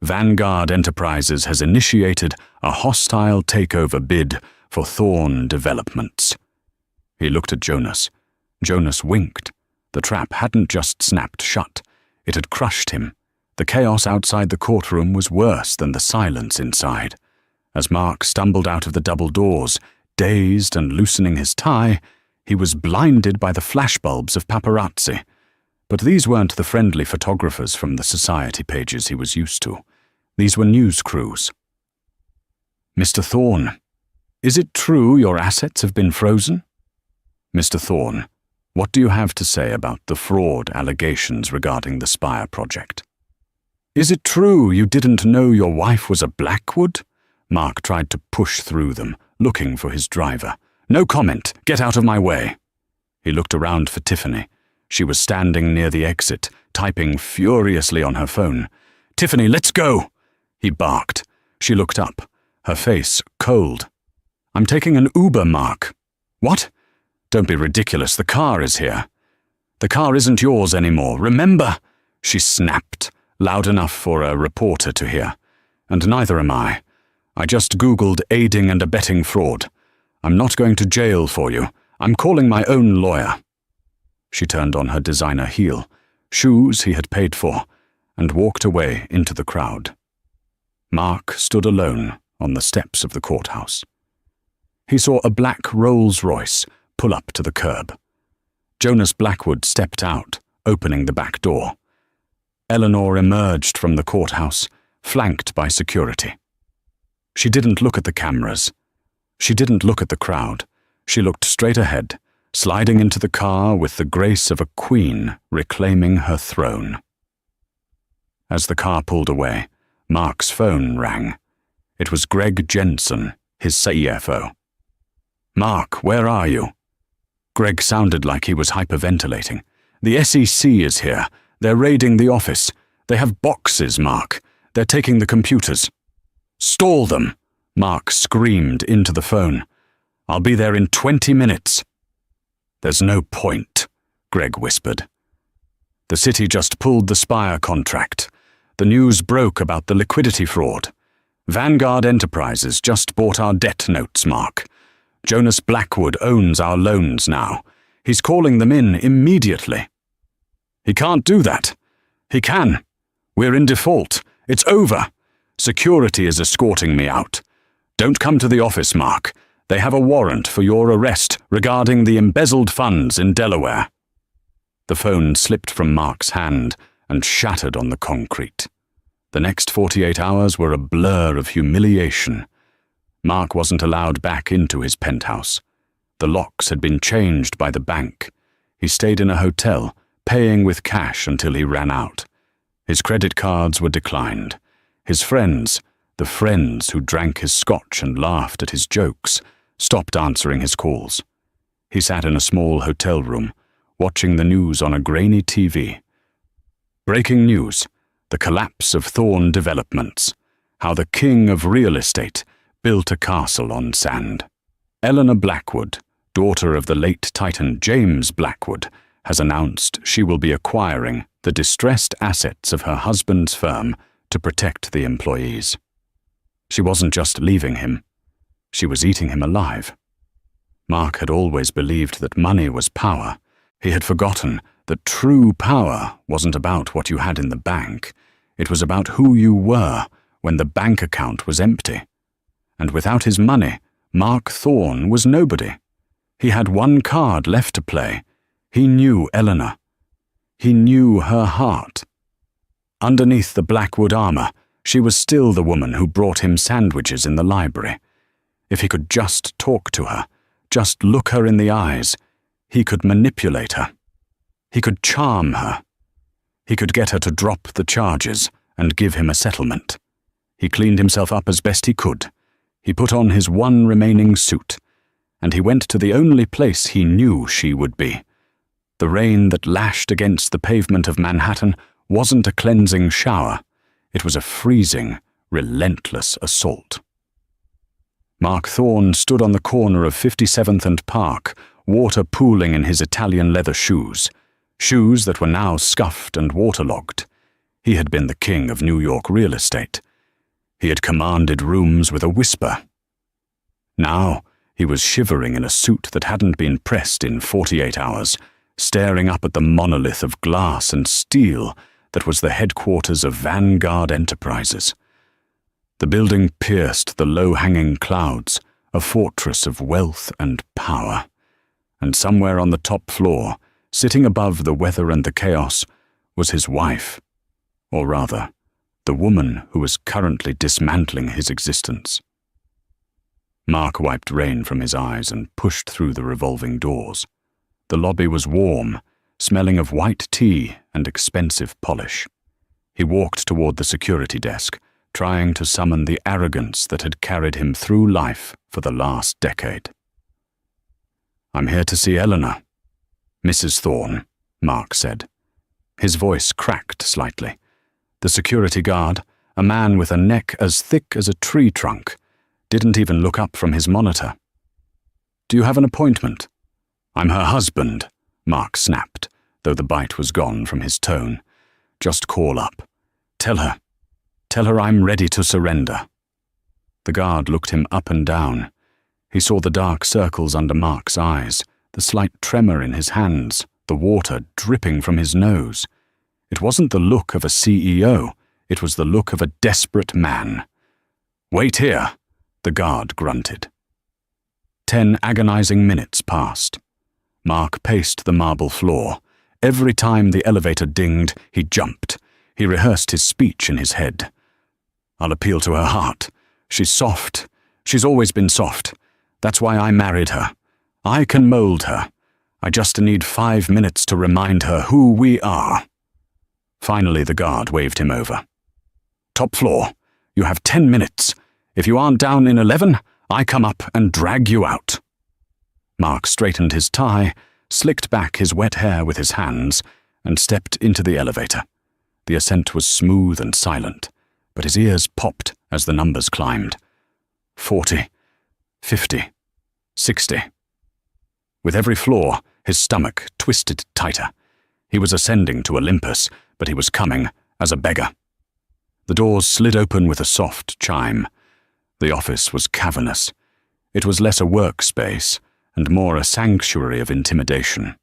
Vanguard Enterprises has initiated a hostile takeover bid for Thorne Developments." He looked at Jonas. Jonas winked. The trap hadn't just snapped shut. It had crushed him. The chaos outside the courtroom was worse than the silence inside. As Mark stumbled out of the double doors, dazed and loosening his tie, he was blinded by the flashbulbs of paparazzi. But these weren't the friendly photographers from the society pages he was used to. These were news crews. "Mr. Thorne," Is it true your assets have been frozen? Mr. Thorne, what do you have to say about the fraud allegations regarding the Spire project? Is it true you didn't know your wife was a Blackwood? Mark tried to push through them, looking for his driver. No comment. Get out of my way. He looked around for Tiffany. She was standing near the exit, typing furiously on her phone. Tiffany, let's go! He barked. She looked up, her face cold. I'm taking an Uber, Mark. What? Don't be ridiculous. The car is here. The car isn't yours anymore. Remember? She snapped, loud enough for a reporter to hear. And neither am I. I just Googled aiding and abetting fraud. I'm not going to jail for you. I'm calling my own lawyer. She turned on her designer heel, shoes he had paid for, and walked away into the crowd. Mark stood alone on the steps of the courthouse. He saw a black Rolls-Royce pull up to the curb. Jonas Blackwood stepped out, opening the back door. Eleanor emerged from the courthouse, flanked by security. She didn't look at the cameras. She didn't look at the crowd. She looked straight ahead, sliding into the car with the grace of a queen reclaiming her throne. As the car pulled away, Mark's phone rang. It was Greg Jensen, his CFO. Mark, where are you? Greg sounded like he was hyperventilating. The SEC is here. They're raiding the office. They have boxes, Mark. They're taking the computers. Stall them! Mark screamed into the phone. I'll be there in 20 minutes. There's no point, Greg whispered. The city just pulled the Spire contract. The news broke about the liquidity fraud. Vanguard Enterprises just bought our debt notes, Mark. Jonas Blackwood owns our loans now. He's calling them in immediately. He can't do that. He can. We're in default. It's over. Security is escorting me out. Don't come to the office, Mark. They have a warrant for your arrest regarding the embezzled funds in Delaware. The phone slipped from Mark's hand and shattered on the concrete. The next 48 hours were a blur of humiliation. Mark wasn't allowed back into his penthouse. The locks had been changed by the bank. He stayed in a hotel, paying with cash until he ran out. His credit cards were declined. His friends, the friends who drank his scotch and laughed at his jokes, stopped answering his calls. He sat in a small hotel room, watching the news on a grainy TV. Breaking news: the collapse of Thorne Developments, how the king of real estate built a castle on sand. Eleanor Blackwood, daughter of the late Titan James Blackwood, has announced she will be acquiring the distressed assets of her husband's firm to protect the employees. She wasn't just leaving him, she was eating him alive. Mark had always believed that money was power. He had forgotten that true power wasn't about what you had in the bank. It was about who you were when the bank account was empty. And without his money, Mark Thorne was nobody. He had one card left to play. He knew Eleanor. He knew her heart. Underneath the Blackwood armor, she was still the woman who brought him sandwiches in the library. If he could just talk to her, just look her in the eyes, he could manipulate her. He could charm her. He could get her to drop the charges and give him a settlement. He cleaned himself up as best he could. He put on his one remaining suit, and he went to the only place he knew she would be. The rain that lashed against the pavement of Manhattan wasn't a cleansing shower. It was a freezing, relentless assault. Mark Thorne stood on the corner of 57th and Park, water pooling in his Italian leather shoes, shoes that were now scuffed and waterlogged. He had been the king of New York real estate. He had commanded rooms with a whisper. Now he was shivering in a suit that hadn't been pressed in 48 hours, staring up at the monolith of glass and steel that was the headquarters of Vanguard Enterprises. The building pierced the low-hanging clouds, a fortress of wealth and power. And somewhere on the top floor, sitting above the weather and the chaos, was his wife, or rather, the woman who was currently dismantling his existence. Mark wiped rain from his eyes and pushed through the revolving doors. The lobby was warm, smelling of white tea and expensive polish. He walked toward the security desk, trying to summon the arrogance that had carried him through life for the last decade. "I'm here to see Eleanor." "Mrs. Thorne," Mark said. His voice cracked slightly. The security guard, a man with a neck as thick as a tree trunk, didn't even look up from his monitor. "Do you have an appointment?" "I'm her husband," Mark snapped, though the bite was gone from his tone. "Just call up. Tell her I'm ready to surrender." The guard looked him up and down. He saw the dark circles under Mark's eyes, the slight tremor in his hands, the water dripping from his nose. It wasn't the look of a CEO, it was the look of a desperate man. "Wait here," the guard grunted. 10 agonizing minutes passed. Mark paced the marble floor. Every time the elevator dinged, he jumped. He rehearsed his speech in his head. "I'll appeal to her heart. She's soft. She's always been soft. That's why I married her. I can mold her. I just need 5 minutes to remind her who we are." Finally, the guard waved him over. "Top floor. You have 10 minutes. If you aren't down in 11, I come up and drag you out." Mark straightened his tie, slicked back his wet hair with his hands, and stepped into the elevator. The ascent was smooth and silent, but his ears popped as the numbers climbed. 40, 50, 60. With every floor, his stomach twisted tighter. He was ascending to Olympus, but he was coming as a beggar. The doors slid open with a soft chime. The office was cavernous. It was less a workspace and more a sanctuary of intimidation.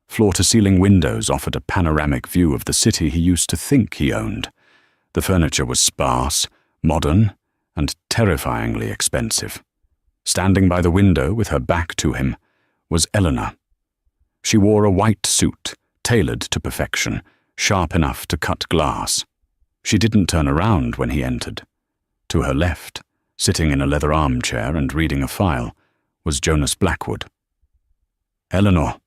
Floor-to-ceiling windows offered a panoramic view of the city he used to think he owned. The furniture was sparse, modern, and terrifyingly expensive. Standing by the window with her back to him was Eleanor. She wore a white suit, tailored to perfection, sharp enough to cut glass. She didn't turn around when he entered. To her left, sitting in a leather armchair and reading a file, was Jonas Blackwood. "Eleanor,"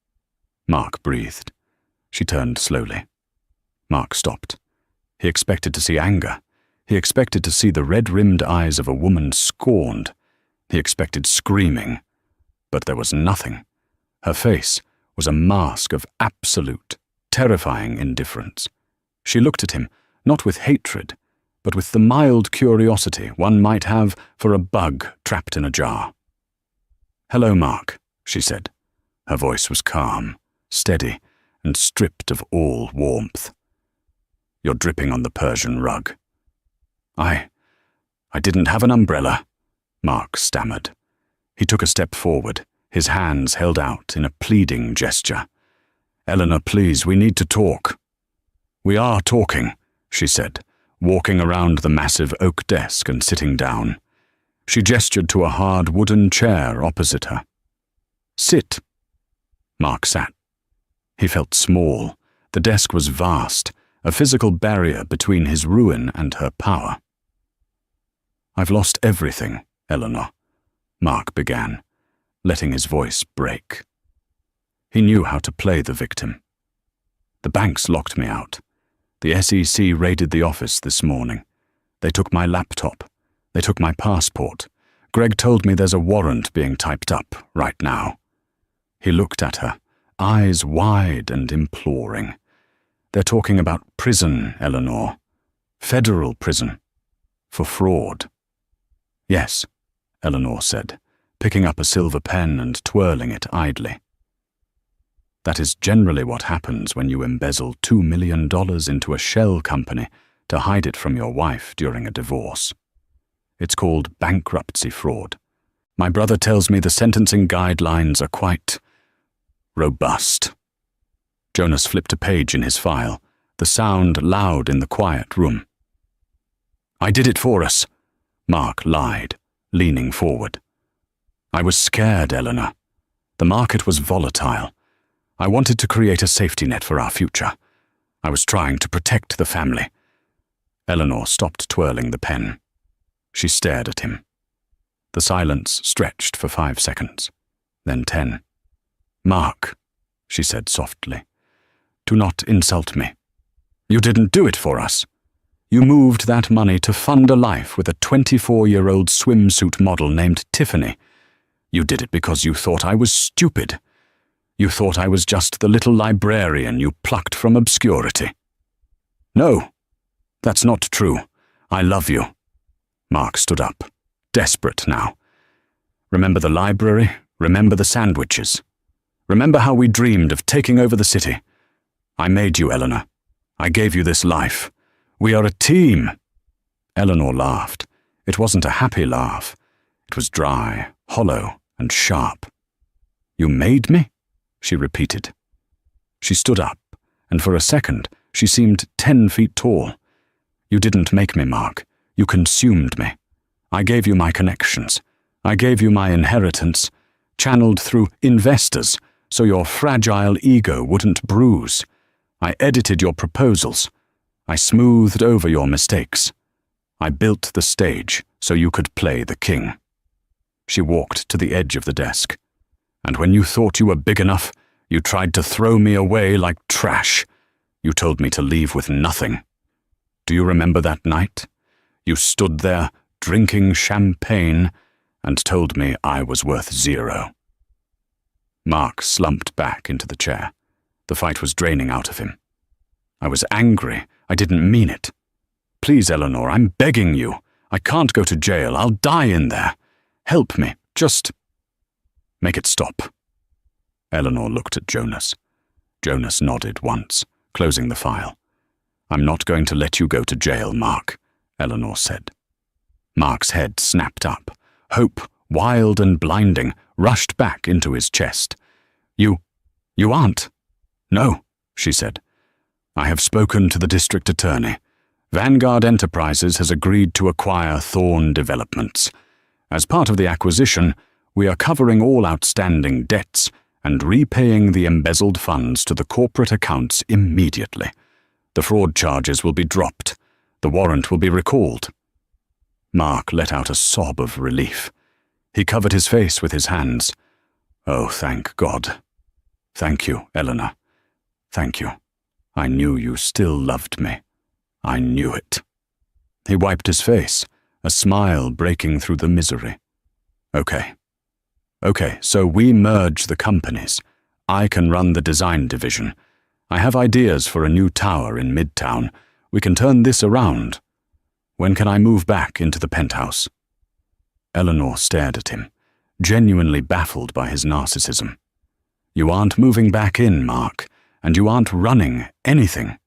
Mark breathed. She turned slowly. Mark stopped. He expected to see anger. He expected to see the red-rimmed eyes of a woman scorned. He expected screaming. But there was nothing. Her face was a mask of absolute, terrifying indifference. She looked at him, not with hatred, but with the mild curiosity one might have for a bug trapped in a jar. "Hello, Mark," she said. Her voice was calm, steady, and stripped of all warmth. "You're dripping on the Persian rug." I didn't have an umbrella," Mark stammered. He took a step forward, his hands held out in a pleading gesture. "Eleanor, please, we need to talk." "We are talking," she said, walking around the massive oak desk and sitting down. She gestured to a hard wooden chair opposite her. "Sit." Mark sat. He felt small. The desk was vast, a physical barrier between his ruin and her power. "I've lost everything, Eleanor," Mark began, letting his voice break. He knew how to play the victim. "The banks locked me out. The SEC raided the office this morning. They took my laptop. They took my passport. Greg told me there's a warrant being typed up right now." He looked at her, eyes wide and imploring. "They're talking about prison, Eleanor. Federal prison. For fraud." "Yes," Eleanor said, picking up a silver pen and twirling it idly. "That is generally what happens when you embezzle $2 million into a shell company to hide it from your wife during a divorce. It's called bankruptcy fraud. My brother tells me the sentencing guidelines are quite robust." Jonas flipped a page in his file, the sound loud in the quiet room. "I did it for us," Mark lied, leaning forward. "I was scared, Eleanor. The market was volatile. I wanted to create a safety net for our future. I was trying to protect the family." Eleanor stopped twirling the pen. She stared at him. The silence stretched for 5 seconds, then 10. "Mark," she said softly, "do not insult me. You didn't do it for us. You moved that money to fund a life with a 24-year-old swimsuit model named Tiffany. You did it because you thought I was stupid. You thought I was just the little librarian you plucked from obscurity." "No, that's not true. I love you." Mark stood up, desperate now. "Remember the library? Remember the sandwiches? Remember how we dreamed of taking over the city? I made you, Eleanor. I gave you this life. We are a team." Eleanor laughed. It wasn't a happy laugh. It was dry, hollow, and sharp. "You made me?" she repeated. She stood up, and for a second she seemed 10 feet tall. "You didn't make me, Mark. You consumed me. I gave you my connections. I gave you my inheritance, channeled through investors so your fragile ego wouldn't bruise. I edited your proposals. I smoothed over your mistakes. I built the stage so you could play the king." She walked to the edge of the desk. "And when you thought you were big enough, you tried to throw me away like trash. You told me to leave with nothing. Do you remember that night? You stood there, drinking champagne, and told me I was worth 0. Mark slumped back into the chair. The fight was draining out of him. "I was angry. I didn't mean it. Please, Eleanor, I'm begging you. I can't go to jail. I'll die in there. Help me. Just make it stop." Eleanor looked at Jonas. Jonas nodded once, closing the file. "I'm not going to let you go to jail, Mark," Eleanor said. Mark's head snapped up. Hope, wild and blinding, rushed back into his chest. You aren't?" "No," she said. "I have spoken to the district attorney. Vanguard Enterprises has agreed to acquire Thorn Developments. As part of the acquisition, we are covering all outstanding debts and repaying the embezzled funds to the corporate accounts immediately. The fraud charges will be dropped. The warrant will be recalled." Mark let out a sob of relief. He covered his face with his hands. "Oh, thank God. Thank you, Eleanor. Thank you. I knew you still loved me. I knew it." He wiped his face, a smile breaking through the misery. Okay, so we merge the companies. I can run the design division. I have ideas for a new tower in Midtown. We can turn this around. When can I move back into the penthouse?" Eleanor stared at him, genuinely baffled by his narcissism. "You aren't moving back in, Mark, and you aren't running anything."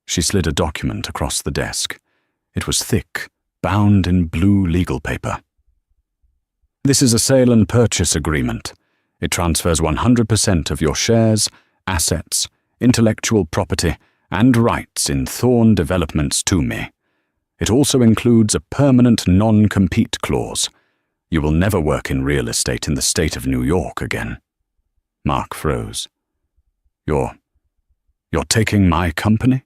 She slid a document across the desk. It was thick, bound in blue legal paper. "This is a sale and purchase agreement. It transfers 100% of your shares, assets, intellectual property, and rights in Thorn Developments to me. It also includes a permanent non-compete clause. You will never work in real estate in the state of New York again." Mark froze. You're taking my company?"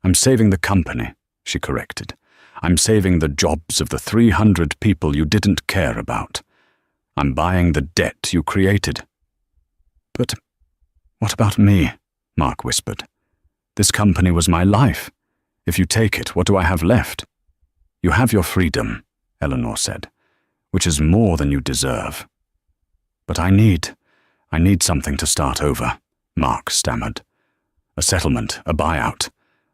"I'm saving the company," she corrected. "I'm saving the jobs of the 300 people you didn't care about. I'm buying the debt you created." "But what about me?" Mark whispered. "This company was my life. If you take it, what do I have left?" "You have your freedom," Eleanor said, "which is more than you deserve." "But I need something to start over," Mark stammered. "A settlement, a buyout.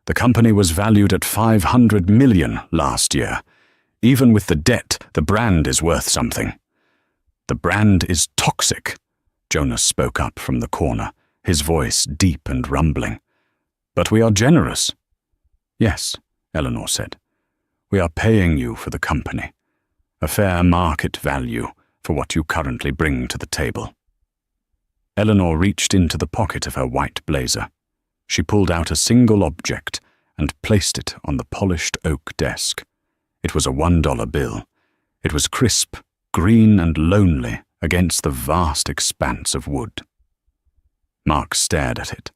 The company was valued at $500 million last year. Even with the debt, the brand is worth something." "The brand is toxic," Jonas spoke up from the corner, his voice deep and rumbling. "But we are generous." "Yes," Eleanor said. "We are paying you for the company. A fair market value for what you currently bring to the table." Eleanor reached into the pocket of her white blazer. She pulled out a single object and placed it on the polished oak desk. It was a $1 bill. It was crisp, green and lonely against the vast expanse of wood. Mark stared at it.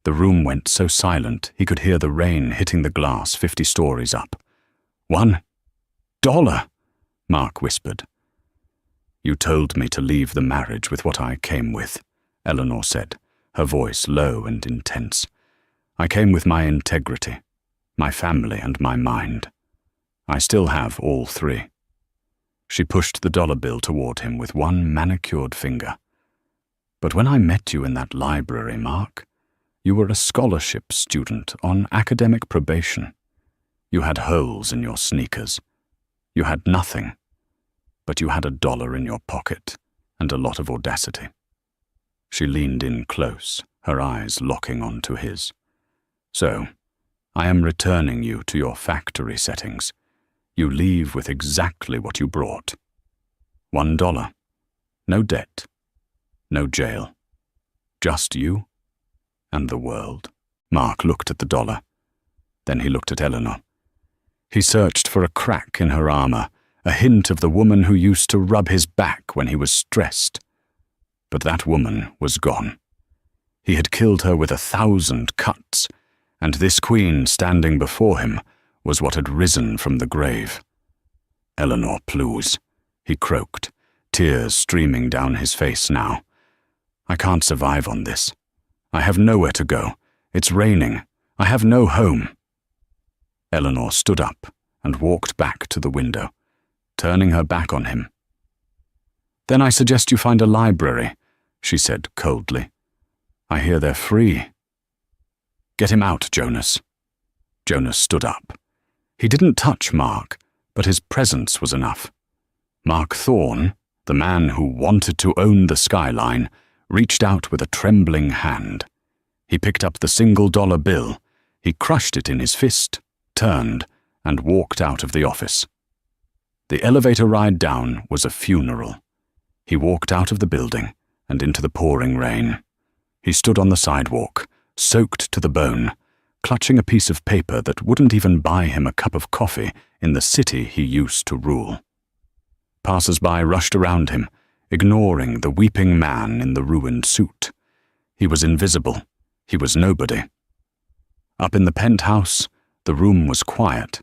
The room went so silent he could hear the rain hitting the glass 50 stories up. $1? Mark whispered. You told me to leave the marriage with what I came with, Eleanor said, her voice low and intense. I came with my integrity, my family and my mind. I still have all three. She pushed the dollar bill toward him with one manicured finger. But when I met you in that library, Mark, you were a scholarship student on academic probation. You had holes in your sneakers. You had nothing. But you had $1 in your pocket and a lot of audacity. She leaned in close, her eyes locking onto his. So, I am returning you to your factory settings. You leave with exactly what you brought. $1. No debt. No jail. Just you and the world. Mark looked at the dollar. Then he looked at Eleanor. He searched for a crack in her armor, a hint of the woman who used to rub his back when he was stressed. But that woman was gone. He had killed her with 1,000 cuts, and this queen standing before him was what had risen from the grave. Eleanor, please, he croaked, tears streaming down his face now. I can't survive on this. I have nowhere to go. It's raining. I have no home. Eleanor stood up and walked back to the window, turning her back on him. Then I suggest you find a library, she said coldly. I hear they're free. Get him out, Jonas. Jonas stood up. He didn't touch Mark, but his presence was enough. Mark Thorne, the man who wanted to own the skyline, reached out with a trembling hand. He picked up the $1 bill. He crushed it in his fist, turned, and walked out of the office. The elevator ride down was a funeral. He walked out of the building and into the pouring rain. He stood on the sidewalk, soaked to the bone, clutching a piece of paper that wouldn't even buy him a cup of coffee in the city he used to rule. Passers-by rushed around him, ignoring the weeping man in the ruined suit. He was invisible. He was nobody. Up in the penthouse, the room was quiet.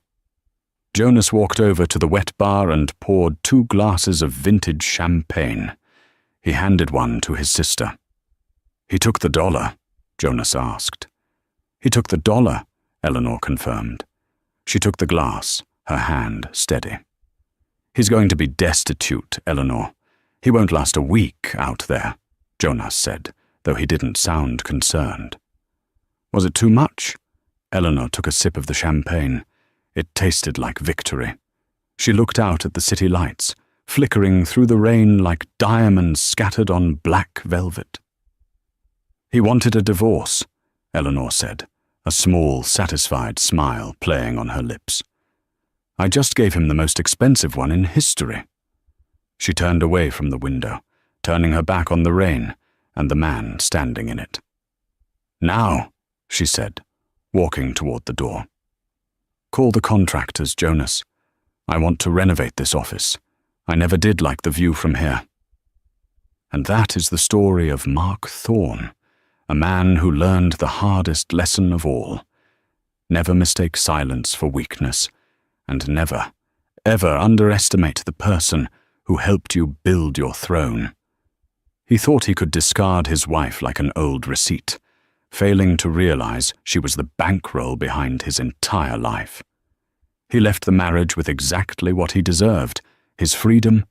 Jonas walked over to the wet bar and poured 2 glasses of vintage champagne. He handed one to his sister. He took the $1, Jonas asked. He took the $1, Eleanor confirmed. She took the glass, her hand steady. He's going to be destitute, Eleanor. He won't last a week out there, Jonas said, though he didn't sound concerned. Was it too much? Eleanor took a sip of the champagne. It tasted like victory. She looked out at the city lights, flickering through the rain like diamonds scattered on black velvet. He wanted a divorce, Eleanor said, a small, satisfied smile playing on her lips. I just gave him the most expensive one in history. She turned away from the window, turning her back on the rain and the man standing in it. Now, she said, walking toward the door. Call the contractors, Jonas. I want to renovate this office. I never did like the view from here. And that is the story of Mark Thorne, a man who learned the hardest lesson of all. Never mistake silence for weakness, and never, ever underestimate the person who helped you build your throne. He thought he could discard his wife like an old receipt, failing to realize she was the bankroll behind his entire life. He left the marriage with exactly what he deserved, his freedom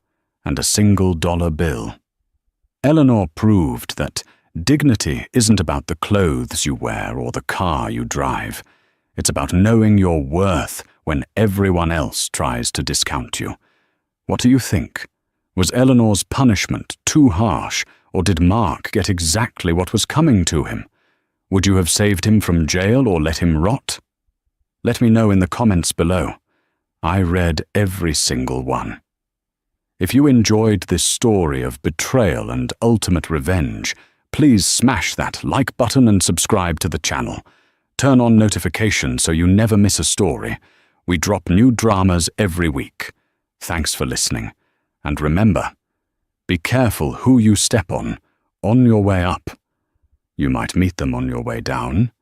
and a $1 bill. Eleanor proved that dignity isn't about the clothes you wear or the car you drive. It's about knowing your worth when everyone else tries to discount you. What do you think? Was Eleanor's punishment too harsh, or did Mark get exactly what was coming to him? Would you have saved him from jail or let him rot? Let me know in the comments below. I read every single one. If you enjoyed this story of betrayal and ultimate revenge, please smash that like button and subscribe to the channel. Turn on notifications so you never miss a story. We drop new dramas every week. Thanks for listening. And remember, be careful who you step on your way up. You might meet them on your way down.